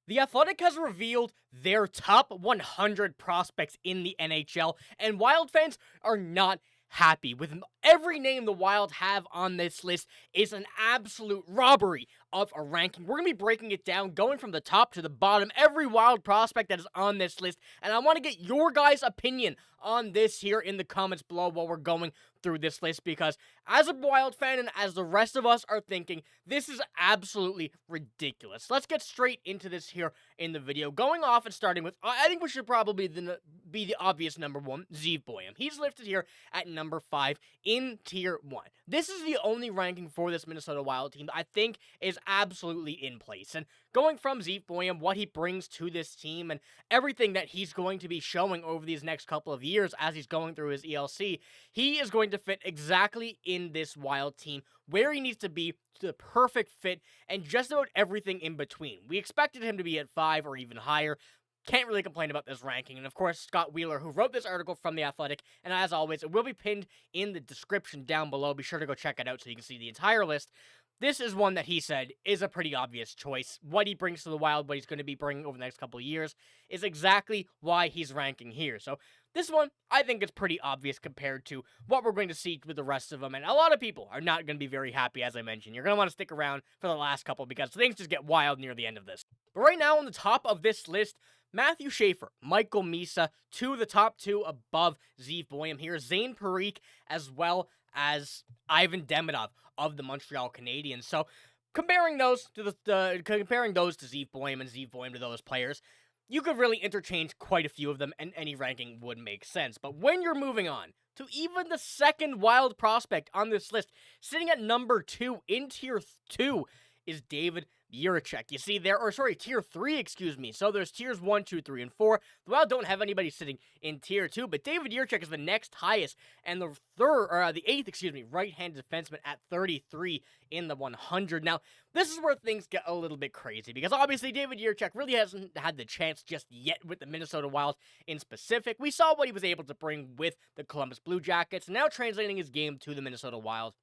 The Athletic has revealed their top 100 prospects in the NHL, and Wild fans are not happy with them. Every name the Wild have on this list is an absolute robbery of a ranking. We're going to be breaking it down, going from the top to the bottom, every Wild prospect that is on this list, and I want to get your guys' opinion on this here in the comments below while we're going through this list, because as a Wild fan and as the rest of us are thinking, this is absolutely ridiculous. Let's get straight into this here in the video. Going off and starting with, I think we should probably be the obvious number one, Zeev Buium. He's listed here at number 5 in Tier 1. This is the only ranking for this Minnesota Wild team that I think is absolutely in place. And going from Zeev Buium, what he brings to this team, and everything that he's going to be showing over these next couple of years as he's going through his ELC, he is going to fit exactly in this Wild team where he needs to be, to the perfect fit, and just about everything in between. We expected him to be at 5 or even higher. Can't really complain about this ranking. And of course, Scott Wheeler, who wrote this article from The Athletic, and as always, it will be pinned in the description down below. Be sure to go check it out so you can see the entire list. This is one that he said is a pretty obvious choice. What he brings to the Wild, what he's going to be bringing over the next couple of years, is exactly why he's ranking here. So this one, I think, is pretty obvious compared to what we're going to see with the rest of them. And a lot of people are not going to be very happy, as I mentioned. You're going to want to stick around for the last couple because things just get wild near the end of this. But right now, on the top of this list, Matthew Schaefer, Michael Misa, the top two above Zeev Buium here. Zane Parikh, as well as Ivan Demidov of the Montreal Canadiens. So comparing those to Zeev Buium and Zeev Buium to those players, you could really interchange quite a few of them, and any ranking would make sense. But when you're moving on to even the second Wild prospect on this list, sitting at number 2 in Tier 2 is David Jiricek. You see there, Tier 3, excuse me. So there's Tiers 1, 2, 3, and 4. The Wild don't have anybody sitting in Tier 2, but David Jiricek is the next highest, and the 8th, right-handed defenseman at 33 in the 100. Now, this is where things get a little bit crazy, because obviously David Jiricek really hasn't had the chance just yet with the Minnesota Wild in specific. We saw what he was able to bring with the Columbus Blue Jackets, now translating his game to the Minnesota Wild.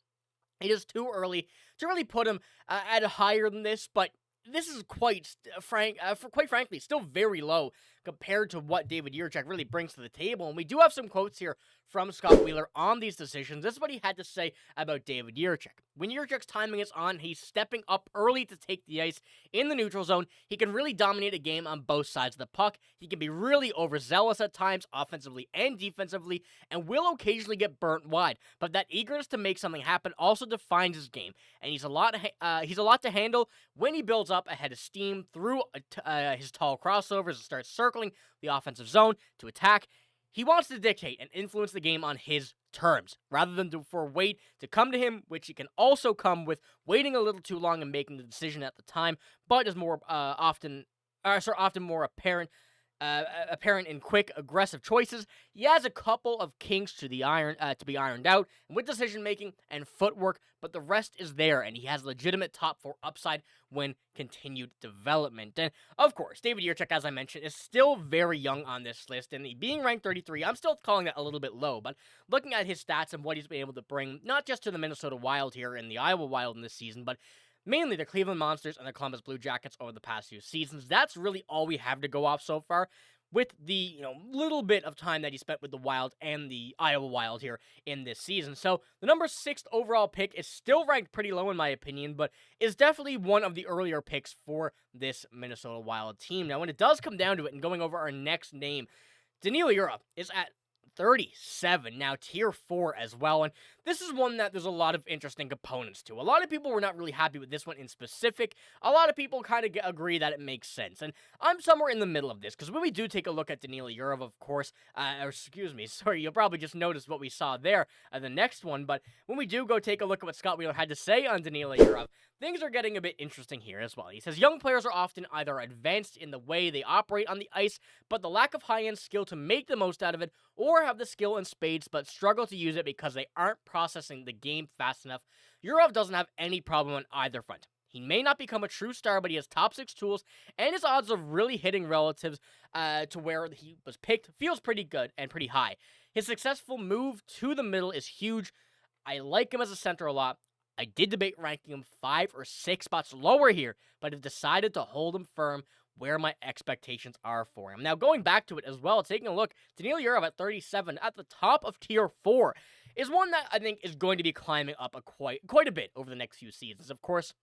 It is too early to really put him at higher than this, but this is quite frankly, still very low compared to what David Jiricek really brings to the table. And we do have some quotes here from Scott Wheeler on these decisions. This is what he had to say about David Jiricek. When Jiricek's timing is on, he's stepping up early to take the ice in the neutral zone. He can really dominate a game on both sides of the puck. He can be really overzealous at times, offensively and defensively, and will occasionally get burnt wide. But that eagerness to make something happen also defines his game, and he's a lot to handle when he builds up a head of steam through his tall crossovers and starts circling the offensive zone to attack. He wants to dictate and influence the game on his terms, rather than for wait to come to him, which he can also come with waiting a little too long and making the decision at the time, but is more often more apparent in quick, aggressive choices. He has a couple of kinks to be ironed out with decision-making and footwork, but the rest is there, and he has legitimate top 4 upside when continued development. And, of course, David Jiricek, as I mentioned, is still very young on this list, and being ranked 33, I'm still calling that a little bit low, but looking at his stats and what he's been able to bring, not just to the Minnesota Wild here and the Iowa Wild in this season, but mainly the Cleveland Monsters and the Columbus Blue Jackets over the past few seasons. That's really all we have to go off so far, with the little bit of time that he spent with the Wild and the Iowa Wild here in this season. So the number 6th overall pick is still ranked pretty low in my opinion, but is definitely one of the earlier picks for this Minnesota Wild team. Now, when it does come down to it, and going over our next name, Danila Yurov is at 37, now Tier 4 as well, and this is one that there's a lot of interesting components to. A lot of people were not really happy with this one in specific. A lot of people kind of agree that it makes sense, and I'm somewhere in the middle of this, because when we do take a look at Danila Yurov, of course, you'll probably just notice what we saw there, the next one, but when we do go take a look at what Scott Wheeler had to say on Danila Yurov, things are getting a bit interesting here as well. He says, young players are often either advanced in the way they operate on the ice, but the lack of high-end skill to make the most out of it, or have the skill in spades but struggle to use it because they aren't processing the game fast enough. Yurov doesn't have any problem on either front. He may not become a true star, but he has top 6 tools, and his odds of really hitting relatives to where he was picked feels pretty good and pretty high. His successful move to the middle is huge. I like him as a center a lot. I did debate ranking him 5 or 6 spots lower here, but have decided to hold him firm where my expectations are for him. Now, going back to it as well, taking a look, Danila Yurov at 37 at the top of Tier 4 is one that I think is going to be climbing up quite a bit over the next few seasons. Of course,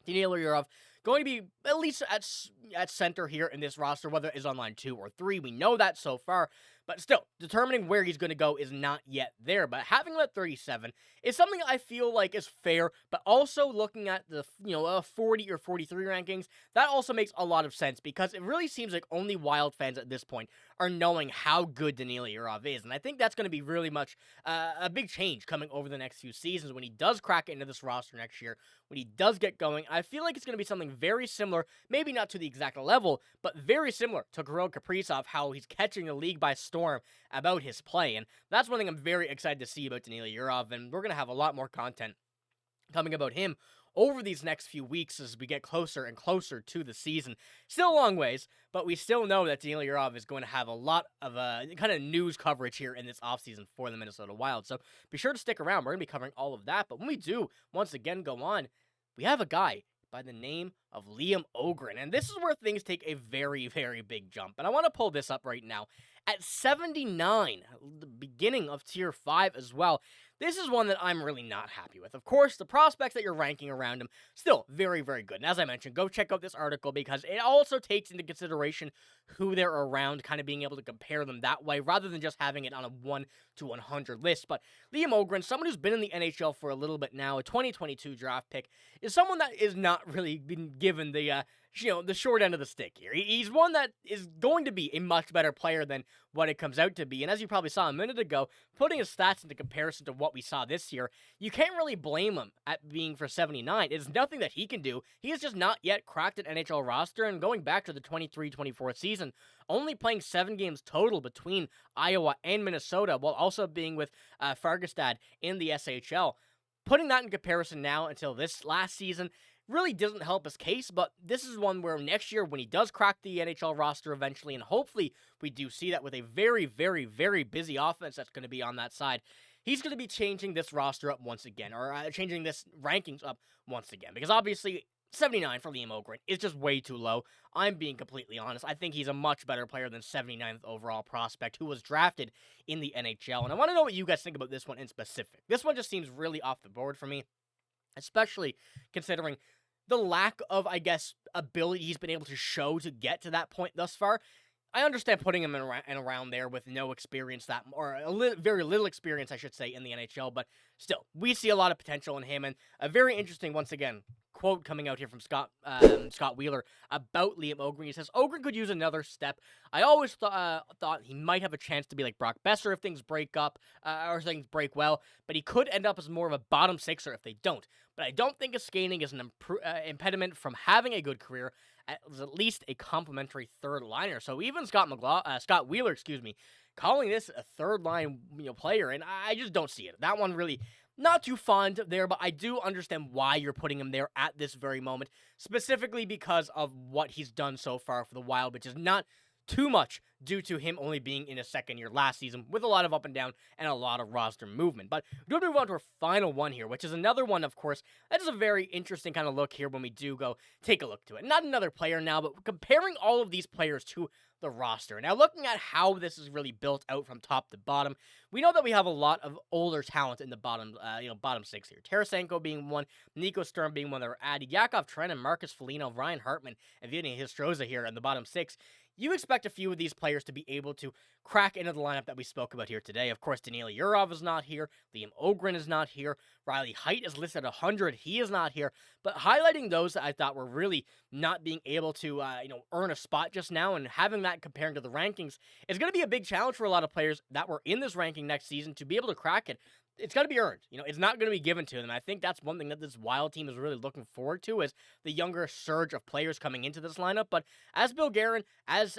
Danila Yurov going to be at least at center here in this roster, whether it's on line 2 or 3. We know that so far, but still, determining where he's going to go is not yet there. But having him at 37 is something I feel like is fair, but also looking at the 40 or 43 rankings, that also makes a lot of sense because it really seems like only Wild fans at this point are knowing how good Danila Yurov is. And I think that's going to be really much a big change coming over the next few seasons when he does crack into this roster next year, when he does get going. I feel like it's going to be something very similar, maybe not to the exact level, but very similar to Kirill Kaprizov, how he's catching the league by storm about his play. And that's one thing I'm very excited to see about Danila Yurov, and we're going to have a lot more content coming about him over these next few weeks as we get closer and closer to the season. Still a long ways, but we still know that Danila Yurov is going to have a lot of kind of news coverage here in this offseason for the Minnesota Wild. So be sure to stick around. We're going to be covering all of that. But when we do, once again, go on, we have a guy by the name of Liam Ohgren. And this is where things take a very, very big jump. And I want to pull this up right now. At 79, the beginning of Tier 5 as well, this is one that I'm really not happy with. Of course, the prospects that you're ranking around him, still very, very good. And as I mentioned, go check out this article because it also takes into consideration who they're around, kind of being able to compare them that way, rather than just having it on a 1 to 100 list. But Liam Ohgren, someone who's been in the NHL for a little bit now, a 2022 draft pick, is someone that is not really been given the short end of the stick here. He's one that is going to be a much better player than what it comes out to be. And as you probably saw a minute ago, putting his stats into comparison to what we saw this year, you can't really blame him at being for 79. It's nothing that he can do. He has just not yet cracked an NHL roster, and going back to the 23-24 season, only playing 7 games total between Iowa and Minnesota, while also being with Fargestad in the SHL. Putting that in comparison now until this last season really doesn't help his case, but this is one where next year, when he does crack the NHL roster eventually, and hopefully we do see that with a very, very, very busy offense that's going to be on that side, he's going to be changing this roster up once again, or changing this rankings up once again, because obviously 79 for Liam Ohgren is just way too low. I'm being completely honest. I think he's a much better player than 79th overall prospect who was drafted in the NHL, and I want to know what you guys think about this one in specific. This one just seems really off the board for me, especially considering the lack of, I guess, ability he's been able to show to get to that point thus far. I understand putting him in around there with no experience, very little experience, I should say, in the NHL, but still, we see a lot of potential in him, and a very interesting, once again, quote coming out here from Scott Wheeler about Liam Ohgren. He says, Ohgren could use another step. I always thought he might have a chance to be like Brock Besser if things break up, or things break well, but he could end up as more of a bottom sixer if they don't. But I don't think his skating is an impediment from having a good career, as at least a complimentary third liner. So even Scott Wheeler, calling this a third line player, and I just don't see it. That one really not too fond there, but I do understand why you're putting him there at this very moment, specifically because of what he's done so far for the Wild, which is not too much due to him only being in his second year last season with a lot of up and down and a lot of roster movement. But we're going to move on to our final one here, which is another one, of course, that is a very interesting kind of look here when we do go take a look to it. Not another player now, but comparing all of these players to the roster. Now, looking at how this is really built out from top to bottom, we know that we have a lot of older talent in the bottom six here. Tarasenko being one, Nico Sturm being one that were added, Yakov Trenin, Marcus Foligno, Ryan Hartman, and Vinny Histroza here in the bottom six. You expect a few of these players to be able to crack into the lineup that we spoke about here today. Of course, Danila Yurov is not here. Liam Ohgren is not here. Riley Heidt is listed at 100. He is not here. But highlighting those that I thought were really not being able to, earn a spot just now, and having that comparing to the rankings is going to be a big challenge for a lot of players that were in this ranking next season to be able to crack it. It's got to be earned. It's not going to be given to them. I think that's one thing that this Wild team is really looking forward to, is the younger surge of players coming into this lineup. But as Bill Guerin, as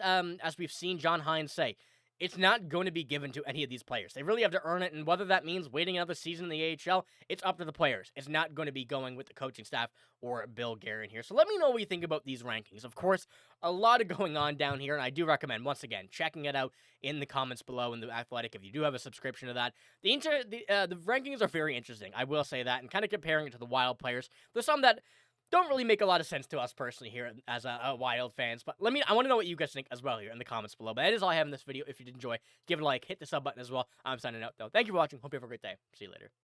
we've seen John Hynes say, it's not going to be given to any of these players. They really have to earn it, and whether that means waiting another season in the AHL, it's up to the players. It's not going to be going with the coaching staff or Bill Guerin here. So let me know what you think about these rankings. Of course, a lot of going on down here, and I do recommend, once again, checking it out in the comments below in The Athletic if you do have a subscription to that. The rankings are very interesting, I will say that, and kind of comparing it to the Wild players. There's some that don't really make a lot of sense to us personally here as a Wild fans. But I want to know what you guys think as well here in the comments below. But that is all I have in this video. If you did enjoy, give it a like, hit the sub button as well. I'm signing out though. Thank you for watching. Hope you have a great day. See you later.